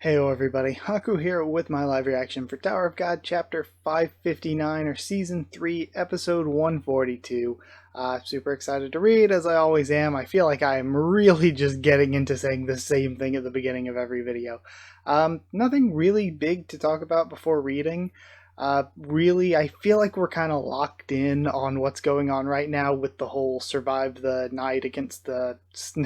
Heyo everybody, Haku here with my live reaction for Tower of God Chapter 559 or Season 3 Episode 142. Super excited to read, as I always am. I feel like I am really just getting into saying the same thing at the beginning of every video. Nothing really big to talk about before reading. Really, I feel like we're kind of locked in on what's going on right now with the whole survived the night against the...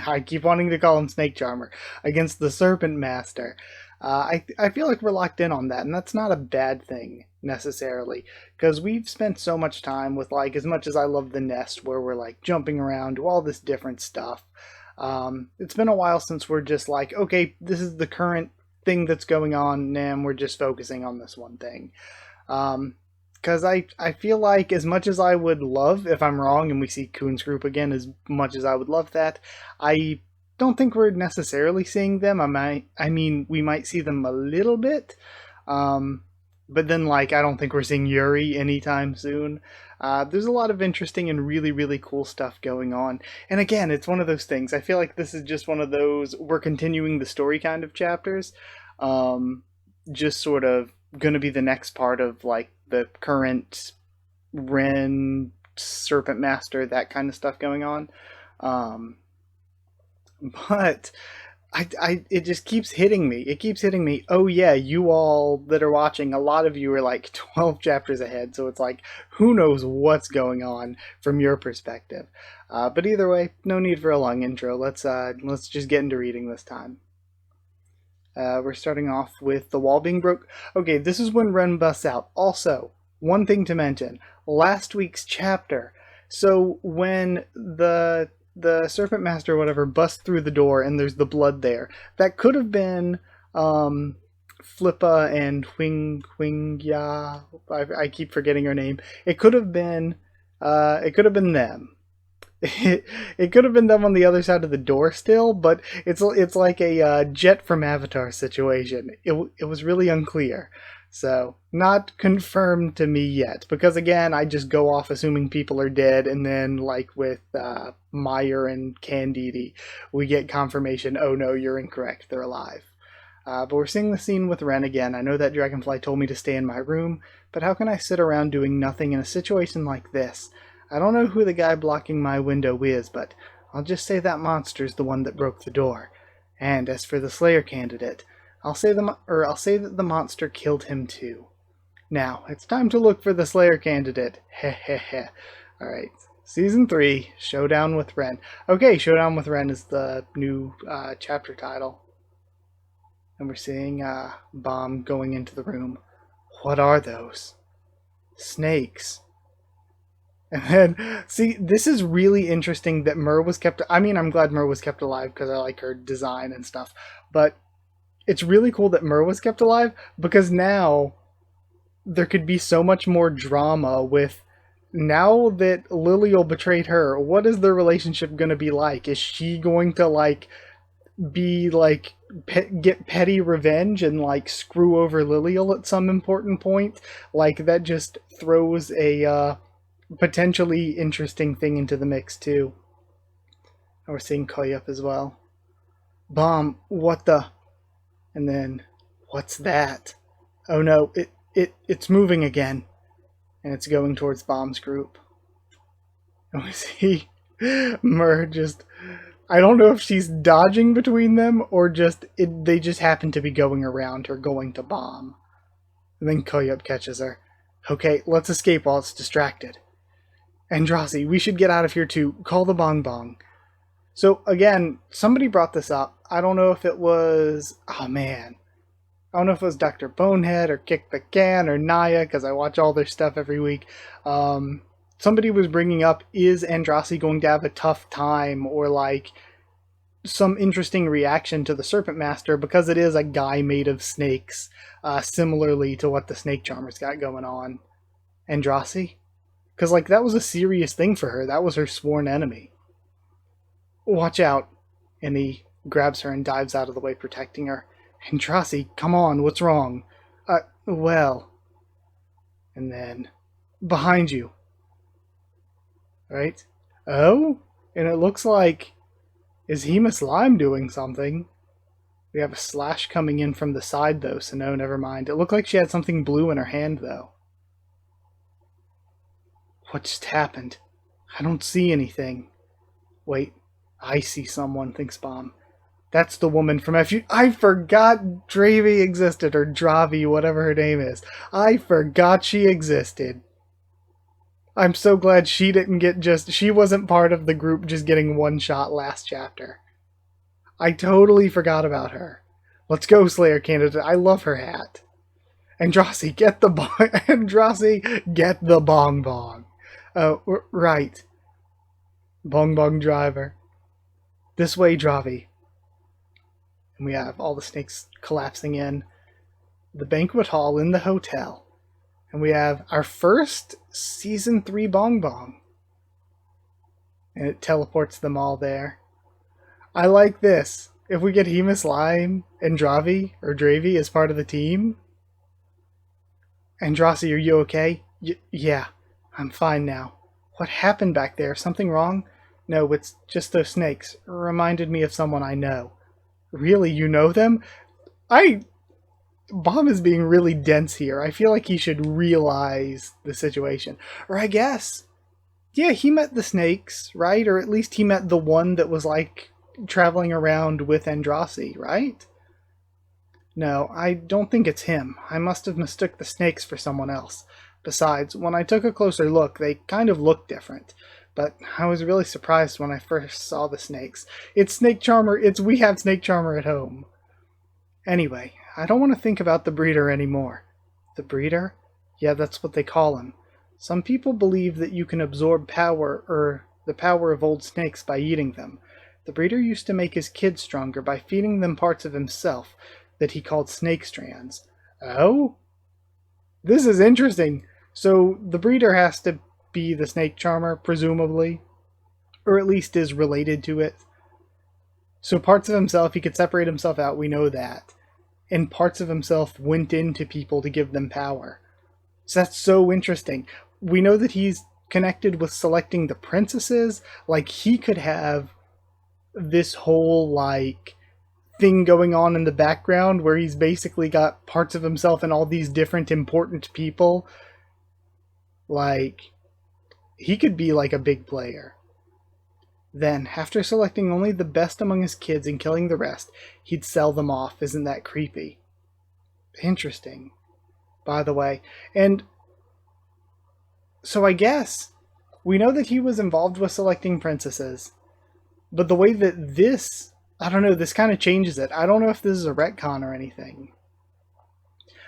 I keep wanting to call him Snake Charmer. Against the Serpent Master. I feel like we're locked in on that, and that's not a bad thing necessarily, because we've spent so much time with, like, as much as I love the nest where we're like jumping around, do all this different stuff. It's been a while since we're just like, okay, this is the current thing that's going on, and we're just focusing on this one thing. Because I feel like as much as I would love, if I'm wrong and we see Kuhn's group again, as much as I would love that, I don't think we're necessarily seeing them. I mean, we might see them a little bit, but then, like, I don't think we're seeing Yuri anytime soon. There's a lot of interesting and really, really cool stuff going on. And again, it's one of those things. I feel like this is just one of those, we're continuing the story kind of chapters. Just sort of going to be the next part of, like, the current Ren, Serpent Master, that kind of stuff going on. But it just keeps hitting me. It keeps hitting me. Oh yeah, you all that are watching, a lot of you are like 12 chapters ahead, so it's like, who knows what's going on from your perspective. But either way, no need for a long intro. Let's just get into reading this time. We're starting off with the wall being broke. Okay, this is when Ren busts out. Also, one thing to mention, last week's chapter. So when the Serpent Master or whatever busts through the door and there's the blood there, that could have been Flippa and Huingya. I keep forgetting her name. It could have been them. It could have been them on the other side of the door still, but it's like a Jet from Avatar situation. It was really unclear. So, not confirmed to me yet, because again, I just go off assuming people are dead, and then, like with Meyer and Candide, we get confirmation, oh no, you're incorrect, they're alive. But we're seeing the scene with Ren again. I know that Dragonfly told me to stay in my room, but how can I sit around doing nothing in a situation like this? I don't know who the guy blocking my window is, but I'll just say that monster's the one that broke the door. And as for the Slayer candidate, I'll say that the monster killed him too. Now, it's time to look for the Slayer candidate. Heh heh heh. Alright, Season 3, Showdown with Ren. Okay, Showdown with Ren is the new chapter title. And we're seeing Bomb going into the room. What are those? Snakes. And then, see, this is really interesting that Mur was kept... I mean, I'm glad Mur was kept alive because I like her design and stuff. But it's really cool that Mur was kept alive, because now there could be so much more drama with, now that Lilial betrayed her, what is their relationship going to be like? Is she going to, like, be, like, get petty revenge and, like, screw over Lilial at some important point? Like, that just throws a potentially interesting thing into the mix, too. And we're seeing Koyup as well. Bomb, what the... And then, what's that? Oh no, it's moving again. And it's going towards Bomb's group. And we see Mur just... I don't know if she's dodging between them, or just they just happen to be going around her, going to Bomb. And then Koyup catches her. Okay, let's escape while it's distracted. Andrasi, we should get out of here too. Call the Bong Bong. So, again, somebody brought this up. I don't know if it was... Oh, man. I don't know if it was Dr. Bonehead or Kick the Can or Naya, because I watch all their stuff every week. Somebody was bringing up, is Andrasi going to have a tough time, or, like, some interesting reaction to the Serpent Master, because it is a guy made of snakes, similarly to what the Snake Charmer's got going on. Andrasi? Because, like, that was a serious thing for her. That was her sworn enemy. Watch out. And he grabs her and dives out of the way, protecting her. Andrasi, come on, what's wrong? Well. And then, behind you. Right? Oh? And it looks like, is Hema Slime doing something? We have a slash coming in from the side, though, so no, never mind. It looked like she had something blue in her hand, though. What just happened? I don't see anything. Wait, I see someone, thinks Bomb. That's the woman from FU. I forgot Dravy existed, or Dravi, whatever her name is. I forgot she existed. I'm so glad she didn't get she wasn't part of the group just getting one shot last chapter. I totally forgot about her. Let's go, Slayer candidate. I love her hat. Andrasi, get the bong. Andrasi, get the bong bong. Oh, right. Bong bong driver. This way, Dravi. And we have all the snakes collapsing in the banquet hall in the hotel. And we have our first Season 3 Bong Bong. And it teleports them all there. I like this. If we get Hemus Lime and Dravy as part of the team. Andrasi, are you okay? Yeah, I'm fine now. What happened back there? Something wrong? No, it's just those snakes. Reminded me of someone I know. Really, you know them? Bomb is being really dense here. I feel like he should realize the situation. Or I guess, yeah, he met the snakes, right? Or at least he met the one that was like traveling around with Andrasi, right? No, I don't think it's him. I must have mistook the snakes for someone else. Besides, when I took a closer look, they kind of looked different. But I was really surprised when I first saw the snakes. It's Snake Charmer. We have Snake Charmer at home. Anyway, I don't want to think about the breeder anymore. The breeder? Yeah, that's what they call him. Some people believe that you can absorb power, or the power of old snakes by eating them. The breeder used to make his kids stronger by feeding them parts of himself that he called snake strands. Oh? This is interesting. So the breeder has to be the snake charmer, presumably. Or at least is related to it. So parts of himself, he could separate himself out, we know that. And parts of himself went into people to give them power. So that's so interesting. We know that he's connected with selecting the princesses. Like, he could have this whole, like, thing going on in the background where he's basically got parts of himself in all these different important people. Like, he could be like a big player. Then, after selecting only the best among his kids and killing the rest, he'd sell them off. Isn't that creepy? Interesting, by the way. And so I guess we know that he was involved with selecting princesses. But the way that this, I don't know, this kind of changes it. I don't know if this is a retcon or anything.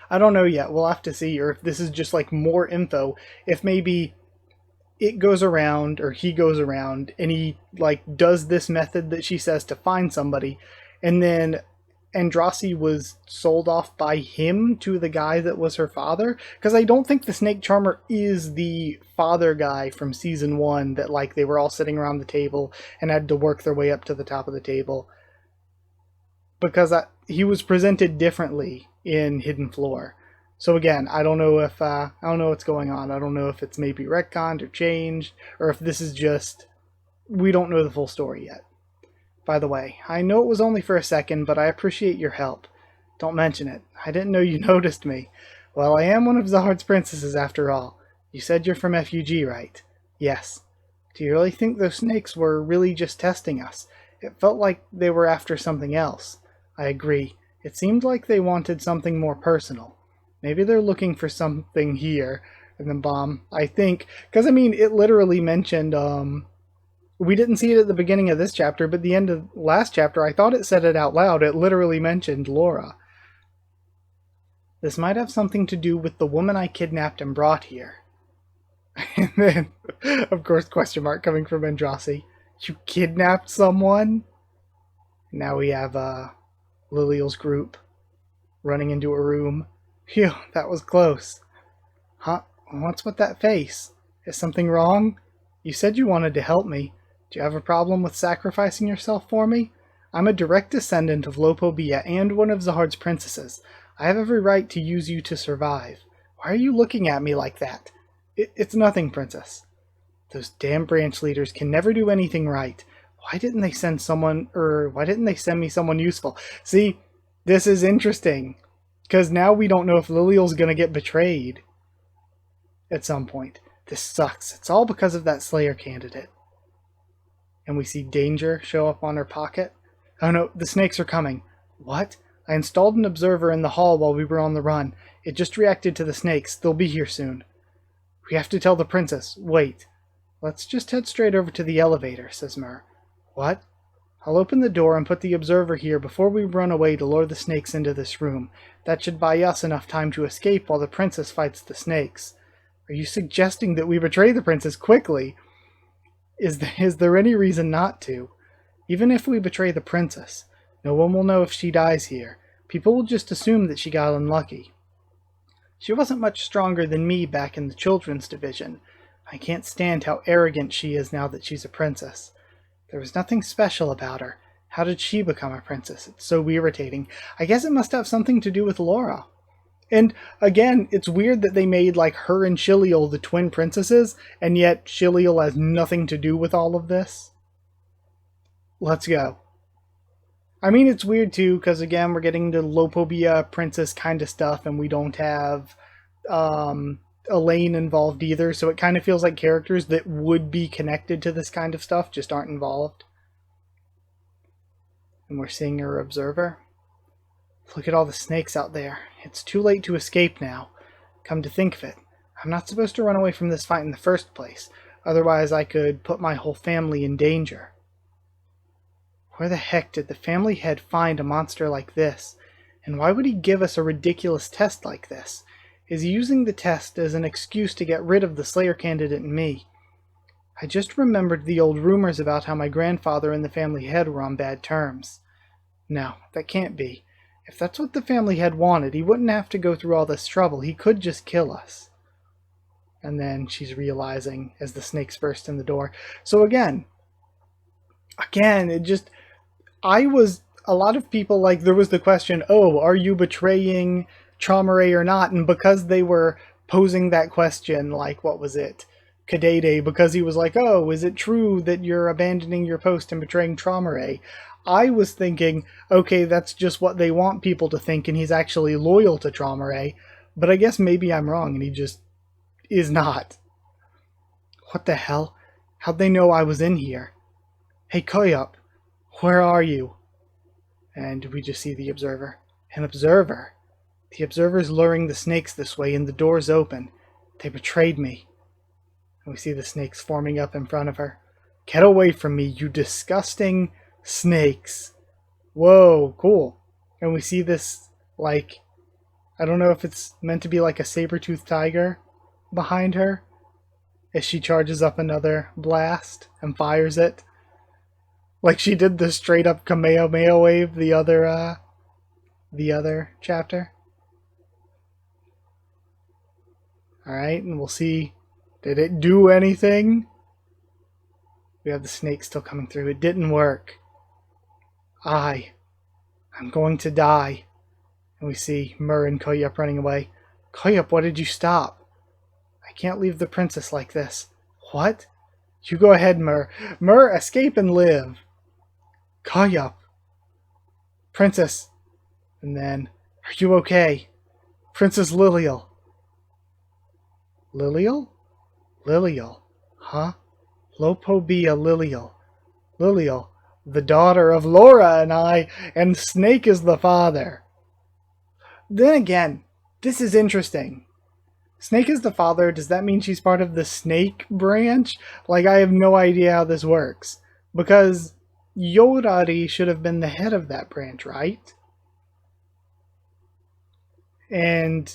I don't know yet. We'll have to see. Or if this is just like more info. If maybe it goes around, or he goes around, and he like does this method that she says to find somebody, and then Andrasi was sold off by him to the guy that was her father. Because I don't think the Snake Charmer is the father guy from season 1 that like they were all sitting around the table and had to work their way up to the top of the table. Because he was presented differently in Hidden Floor. So again, I don't know if I don't know what's going on. I don't know if it's maybe retconned or changed, or if this is just, we don't know the full story yet. By the way, I know it was only for a second, but I appreciate your help. Don't mention it. I didn't know you noticed me. Well, I am one of Zahard's princesses after all. You said you're from FUG, right? Yes. Do you really think those snakes were really just testing us? It felt like they were after something else. I agree. It seemed like they wanted something more personal. Maybe they're looking for something here. And then Bomb, I think, because I mean, it literally mentioned, we didn't see it at the beginning of this chapter, but the end of last chapter, I thought it said it out loud. It literally mentioned Laura. This might have something to do with the woman I kidnapped and brought here. And then, of course, question mark coming from Andrasi. You kidnapped someone? Now we have, Liliel's group running into a room. Phew, that was close. Huh? What's with that face? Is something wrong? You said you wanted to help me. Do you have a problem with sacrificing yourself for me? I'm a direct descendant of Lopobia and one of Zahard's princesses. I have every right to use you to survive. Why are you looking at me like that? It's nothing, princess. Those damn branch leaders can never do anything right. Why didn't they send me someone useful? See, This is interesting. Because now we don't know if Liliel's going to get betrayed at some point. This sucks. It's all because of that Slayer candidate. And we see danger show up on her pocket. Oh no, the snakes are coming. What? I installed an observer in the hall while we were on the run. It just reacted to the snakes. They'll be here soon. We have to tell the princess. Wait. Let's just head straight over to the elevator, says Myrrh. What? I'll open the door and put the observer here before we run away to lure the snakes into this room. That should buy us enough time to escape while the princess fights the snakes. Are you suggesting that we betray the princess quickly? Is there any reason not to? Even if we betray the princess, no one will know if she dies here. People will just assume that she got unlucky. She wasn't much stronger than me back in the children's division. I can't stand how arrogant she is now that she's a princess. There was nothing special about her. How did she become a princess? It's so irritating. I guess it must have something to do with Laura. And again, it's weird that they made like her and Shiliel the twin princesses, and yet Shiliel has nothing to do with all of this. Let's go. I mean, it's weird too, because again, we're getting the Lopobia princess kind of stuff, and we don't have Elaine involved either, so it kind of feels like characters that would be connected to this kind of stuff just aren't involved. And we're seeing her observer. Look at all the snakes out there. It's too late to escape now. Come to think of it, I'm not supposed to run away from this fight in the first place, otherwise I could put my whole family in danger. Where the heck did the family head find a monster like this? And why would he give us a ridiculous test like this? Is he using the test as an excuse to get rid of the Slayer candidate and me? I just remembered the old rumors about how my grandfather and the family head were on bad terms. No, that can't be. If that's what the family head wanted, he wouldn't have to go through all this trouble. He could just kill us. And then she's realizing as the snakes burst in the door. So again, it just... a lot of people, like, there was the question, oh, are you betraying Traumerei or not? And because they were posing that question, like, what was it? Kadede, because he was like, oh, is it true that you're abandoning your post and betraying Traumerei? I was thinking, okay, that's just what they want people to think, and he's actually loyal to Traumerei. But I guess maybe I'm wrong, and he just is not. What the hell? How'd they know I was in here? Hey, Koyup, where are you? And we just see the observer. An observer? The observer's luring the snakes this way, and the door's open. They betrayed me. And we see the snakes forming up in front of her. Get away from me, you disgusting snakes. Whoa, cool. And we see this, like, I don't know if it's meant to be like a saber-toothed tiger behind her as she charges up another blast and fires it. Like she did the straight up Kamehameha wave the other chapter. Alright, and we'll see. Did it do anything? We have the snake still coming through. It didn't work. I'm going to die. And we see Myrrh and Koyup running away. Koyup, what did you stop? I can't leave the princess like this. What? You go ahead, Myrrh. Myrrh, escape and live. Koyup. Princess. And then, are you okay? Princess Liliel. Liliel? Liliel. Huh? Lopobia Liliel. Liliel, the daughter of Laura and I, and Snake is the father. Then again, this is interesting. Snake is the father, does that mean she's part of the Snake branch? Like, I have no idea how this works. Because Yorari should have been the head of that branch, right? And,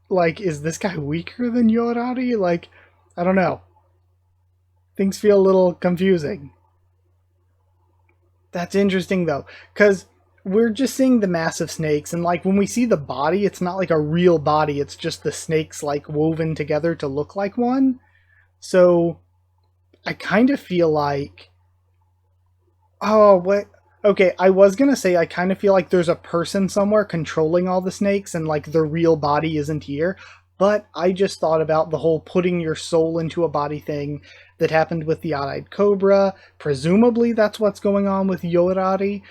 like, is this guy weaker than Yorari? Like, I don't know. Things feel a little confusing. That's interesting, though, because we're just seeing the massive snakes, and, like, when we see the body, it's not like a real body, it's just the snakes, like, woven together to look like one. So, I kind of feel like... Oh, what? Okay, I was gonna say I kind of feel like there's a person somewhere controlling all the snakes, and, like, the real body isn't here. But I just thought about the whole putting your soul into a body thing that happened with the odd-eyed cobra. Presumably that's what's going on with Yorari.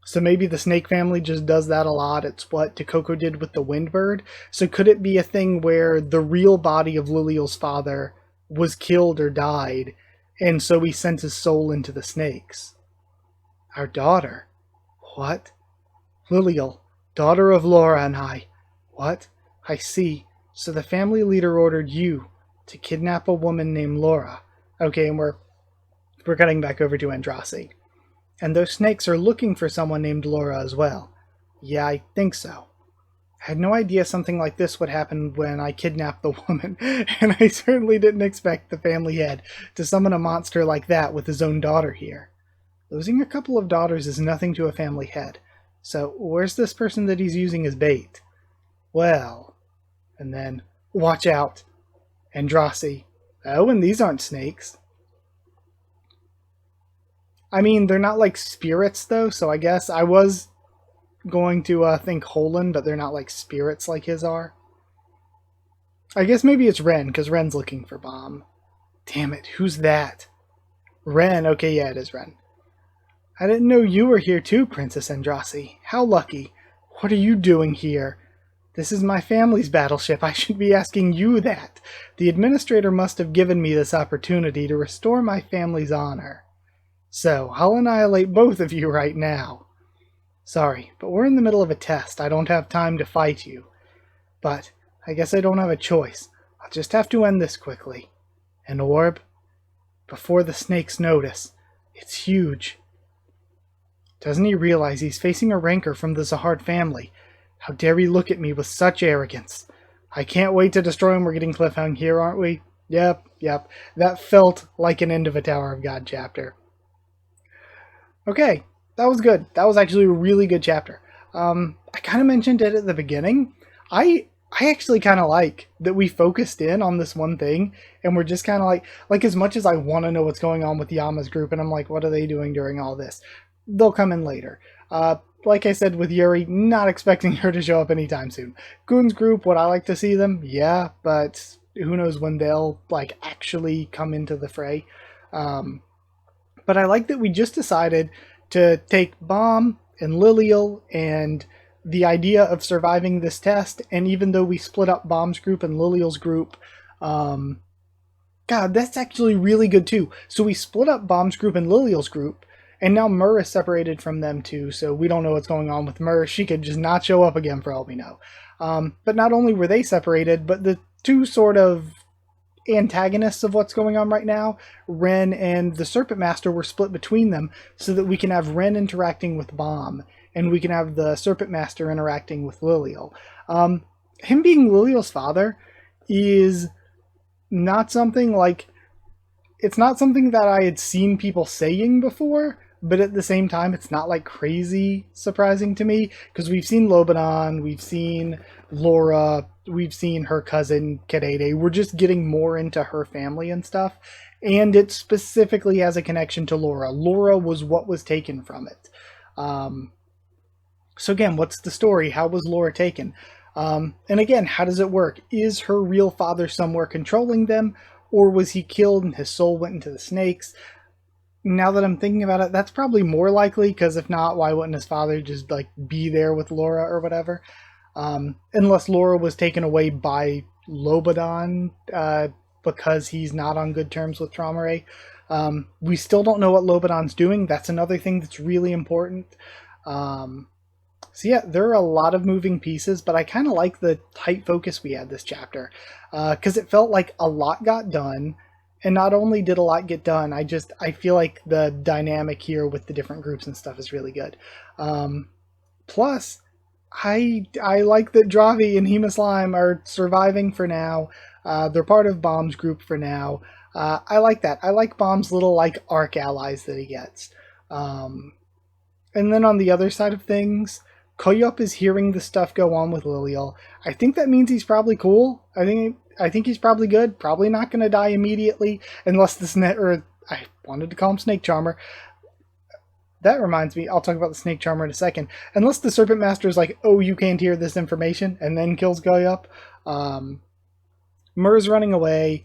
So maybe the snake family just does that a lot. It's what Takoko did with the Windbird. So could it be a thing where the real body of Liliel's father was killed or died, and so he sent his soul into the snakes? Our daughter? What? Liliel, daughter of Laura and I. What? I see. So the family leader ordered you to kidnap a woman named Laura. Okay, and we're cutting back over to Andraste. And those snakes are looking for someone named Laura as well. Yeah, I think so. I had no idea something like this would happen when I kidnapped the woman, and I certainly didn't expect the family head to summon a monster like that with his own daughter here. Losing a couple of daughters is nothing to a family head. So, where's this person that he's using as bait? Well, and then, watch out, Andraste. Oh, and these aren't snakes. I mean, they're not like spirits, though, so I guess I was going to think Holen, but they're not like spirits like his are. I guess maybe it's Ren, because Ren's looking for Bomb. Damn it, who's that? Ren, okay, yeah, it is Ren. I didn't know you were here too, Princess Andraste. How lucky. What are you doing here? This is my family's battleship. I should be asking you that. The administrator must have given me this opportunity to restore my family's honor. So, I'll annihilate both of you right now. Sorry, but we're in the middle of a test. I don't have time to fight you. But I guess I don't have a choice. I'll just have to end this quickly. An orb? Before the snakes notice. It's huge. Doesn't he realize he's facing a rancor from the Zahard family? How dare he look at me with such arrogance? I can't wait to destroy him. We're getting cliffhung here, aren't we? Yep. That felt like an end of a Tower of God chapter. Okay, that was good. That was actually a really good chapter. I kind of mentioned it at the beginning. I actually kind of like that we focused in on this one thing, and we're just kind of like as much as I want to know what's going on with Yama's group, and I'm like, what are they doing during all this? They'll come in later. Like I said with Yuri, not expecting her to show up anytime soon. Goon's group, would I like to see them? Yeah, but who knows when they'll like actually come into the fray. But I like that we just decided to take Bomb and Liliel and the idea of surviving this test, and even though we split up Bomb's group and Liliel's group, God, that's actually really good too. So we split up Bomb's group and Liliel's group, and now Myrrh is separated from them too, so we don't know what's going on with Myrrh. She could just not show up again for all we know. But not only were they separated, but the two sort of antagonists of what's going on right now, Ren and the Serpent Master, were split between them so that we can have Ren interacting with Bomb, and we can have the Serpent Master interacting with Liliel. Him being Liliel's father is not something like... It's not something that I had seen people saying before, but at the same time, it's not like crazy surprising to me, because we've seen Lobanon, we've seen Laura, we've seen her cousin Kadede. We're just getting more into her family and stuff, and it specifically has a connection to Laura. Laura was what was taken from it. So again, what's the story? How was Laura taken? And again, how does it work? Is her real father somewhere controlling them, or was he killed and his soul went into the snakes? Now that I'm thinking about it, that's probably more likely, because if not, why wouldn't his father just like be there with Laura or whatever? Unless Laura was taken away by Lobanon because he's not on good terms with Traumare. We still don't know what Lobanon's doing. That's another thing that's really important. So yeah, there are a lot of moving pieces, but I kind of like the tight focus we had this chapter, because it felt like a lot got done. And not only did a lot get done, I feel like the dynamic here with the different groups and stuff is really good. Plus, I like that Dravi and Hema Slime are surviving for now. They're part of Bomb's group for now. I like that. I like Bomb's little like arc allies that he gets. And then on the other side of things, Koyop is hearing the stuff go on with Liliel. I think that means he's probably cool. I think he's probably good. Probably not going to die immediately, unless I wanted to call him Snake Charmer. That reminds me, I'll talk about the Snake Charmer in a second. Unless the Serpent Master is like, oh, you can't hear this information, and then kills Koyop. Myrrh's running away.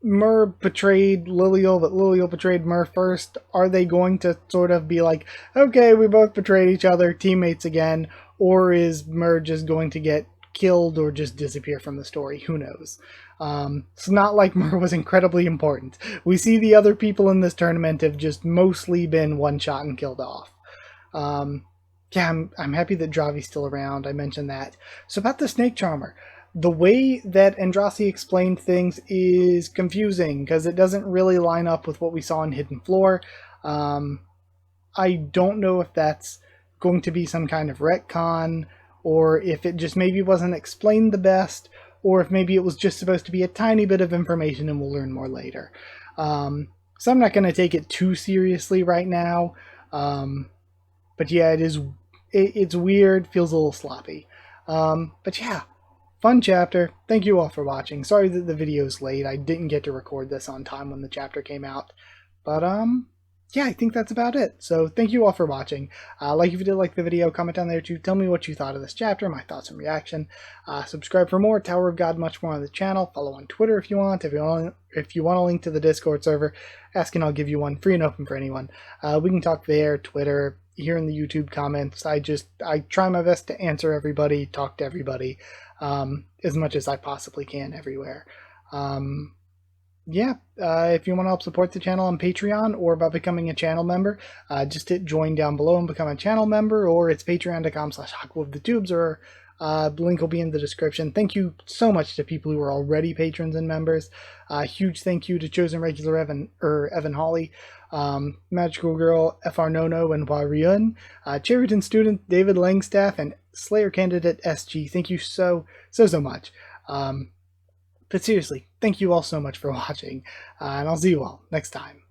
Mur betrayed Lilial, but Lilial betrayed Mur first. Are they going to sort of be like, okay, we both betrayed each other, teammates again, or is Mur just going to get killed or just disappear from the story? Who knows? It's not like Mur was incredibly important. We see the other people in this tournament have just mostly been one-shot and killed off. Yeah, I'm happy that Dravi's still around. I mentioned that. So about the Snake Charmer, the way that Andrasi explained things is confusing because it doesn't really line up with what we saw in Hidden Floor. I don't know if that's going to be some kind of retcon, or if it just maybe wasn't explained the best, or if maybe it was just supposed to be a tiny bit of information and we'll learn more later. So I'm not going to take it too seriously right now. But yeah, it's weird, feels a little sloppy. But yeah, fun chapter. Thank you all for watching. Sorry that the video's late. I didn't get to record this on time when the chapter came out. But yeah, I think that's about it. So thank you all for watching. Like if you did like the video, comment down there too. Tell me what you thought of this chapter, my thoughts and reaction. Subscribe for more Tower of God, much more on the channel. Follow on Twitter if you want. If you want a link to the Discord server, ask and I'll give you one, free and open for anyone. We can talk there, Twitter, here in the YouTube comments. I try my best to answer everybody, talk to everybody, as much as I possibly can everywhere. Yeah, if you want to help support the channel on Patreon or by becoming a channel member, just hit join down below and become a channel member, or it's patreon.com/Haku of the Tubes, or the link will be in the description. Thank you so much to people who are already patrons and members. Huge thank you to Chosen Regular Evan Hawley, Magical Girl FR Nono and Waryun, Cheriton Student David Langstaff, and Slayer Candidate SG. Thank you so much. But seriously, thank you all so much for watching, and I'll see you all next time.